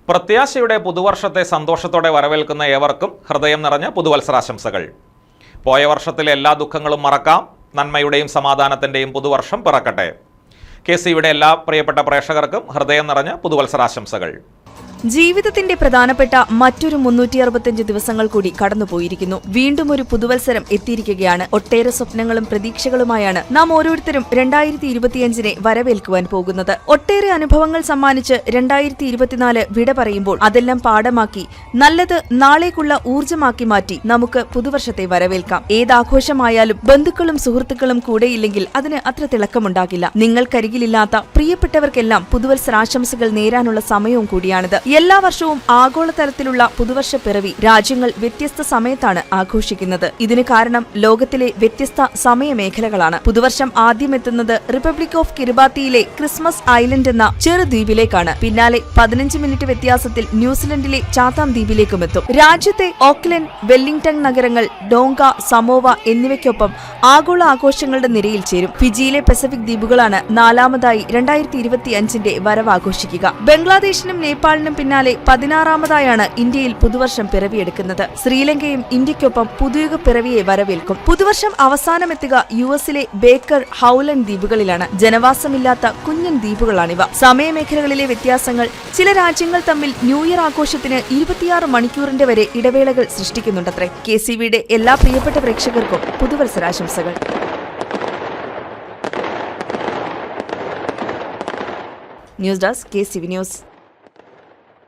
പ്രത്യാശയുടെ പുതുവർഷത്തെ സന്തോഷത്തോടെ വരവേൽക്കുന്ന ഏവർക്കും ഹൃദയം നിറഞ്ഞ പുതുവത്സരാശംസകൾ. പോയ വർഷത്തിലെ എല്ലാ ദുഃഖങ്ങളും മറക്കാം, നന്മയുടെയും സമാധാനത്തിൻ്റെയും പുതുവർഷം പിറക്കട്ടെ. KCVയുടെ എല്ലാ പ്രിയപ്പെട്ട പ്രേക്ഷകർക്കും ഹൃദയം നിറഞ്ഞ പുതുവത്സരാശംസകൾ. ജീവിതത്തിന്റെ പ്രധാനപ്പെട്ട മറ്റൊരു 365 ദിവസങ്ങൾ കൂടി കടന്നുപോയിരിക്കുന്നു. വീണ്ടും ഒരു പുതുവത്സരം എത്തിയിരിക്കുകയാണ്. ഒട്ടേറെ സ്വപ്നങ്ങളും പ്രതീക്ഷകളുമായാണ് നാം ഓരോരുത്തരും 2025-നെ വരവേൽക്കുവാൻ പോകുന്നത്. ഒട്ടേറെ അനുഭവങ്ങൾ സമ്മാനിച്ച് 2024 വിട പറയുമ്പോൾ അതെല്ലാം പാഠമാക്കി നല്ലത് നാളേക്കുള്ള ഊർജ്ജമാക്കി മാറ്റി നമുക്ക് പുതുവർഷത്തെ വരവേൽക്കാം. ഏതാഘോഷമായാലും ബന്ധുക്കളും സുഹൃത്തുക്കളും കൂടെയില്ലെങ്കിൽ അതിന് അത്ര തിളക്കമുണ്ടാകില്ല. നിങ്ങൾക്കരികിലില്ലാത്ത പ്രിയപ്പെട്ടവർക്കെല്ലാം പുതുവത്സരാശംസകൾ നേരാനുള്ള സമയവും കൂടിയാണിത്. എല്ലാ വർഷവും ആഗോളതലത്തിലുള്ള പുതുവർഷ പിറവി രാജ്യങ്ങൾ വ്യത്യസ്ത സമയത്താണ് ആഘോഷിക്കുന്നത്. ഇതിന് കാരണം ലോകത്തിലെ വ്യത്യസ്ത സമയമേഖലകളാണ്. പുതുവർഷം ആദ്യം എത്തുന്നത് റിപ്പബ്ലിക് ഓഫ് കിരിബാത്തിയിലെ ക്രിസ്മസ് ഐലൻഡ് എന്ന ചെറുദ്വീപിലേക്കാണ്. പിന്നാലെ 15 മിനിറ്റ് വ്യത്യാസത്തിൽ ന്യൂസിലൻഡിലെ ചാത്താം ദ്വീപിലേക്കും എത്തും. രാജ്യത്തെ ഓക്ലൻഡ്, വെല്ലിംഗ്ടൺ നഗരങ്ങൾ, ഡോങ്ക, സമോവ എന്നിവയ്ക്കൊപ്പം ആഗോള ആഘോഷങ്ങളുടെ നിരയിൽ ചേരും. ഫിജിയിലെ പസഫിക് ദ്വീപുകളാണ് നാലാമതായി 2025-ന്റെ വരവ് ആഘോഷിക്കുക. ബംഗ്ലാദേശിനും നേപ്പാളിനും പിന്നാലെ 16-ാമതായാണ് ഇന്ത്യയിൽ പുതുവർഷം പിറവിയെടുക്കുന്നത്. ശ്രീലങ്കയും ഇന്ത്യയ്ക്കൊപ്പം പുതുയുഗ പിറവിയെ വരവേൽക്കും. പുതുവർഷം അവസാനമെത്തുക US-ലെ ബേക്കർ, ഹൌലൻഡ് ദ്വീപുകളിലാണ്. ജനവാസമില്ലാത്ത കുഞ്ഞൻ ദ്വീപുകളാണിവ. സമയമേഖലകളിലെ വ്യത്യാസങ്ങൾ ചില രാജ്യങ്ങൾ തമ്മിൽ ന്യൂ ഇയർ ആഘോഷത്തിന് 26 മണിക്കൂറിന്റെ വരെ ഇടവേളകൾ സൃഷ്ടിക്കുന്നുണ്ടത്രേ. KCVയുടെ എല്ലാ പ്രിയപ്പെട്ട പ്രേക്ഷകർക്കും പുതുവത്സരാശംസകൾ. News desk, KCV news.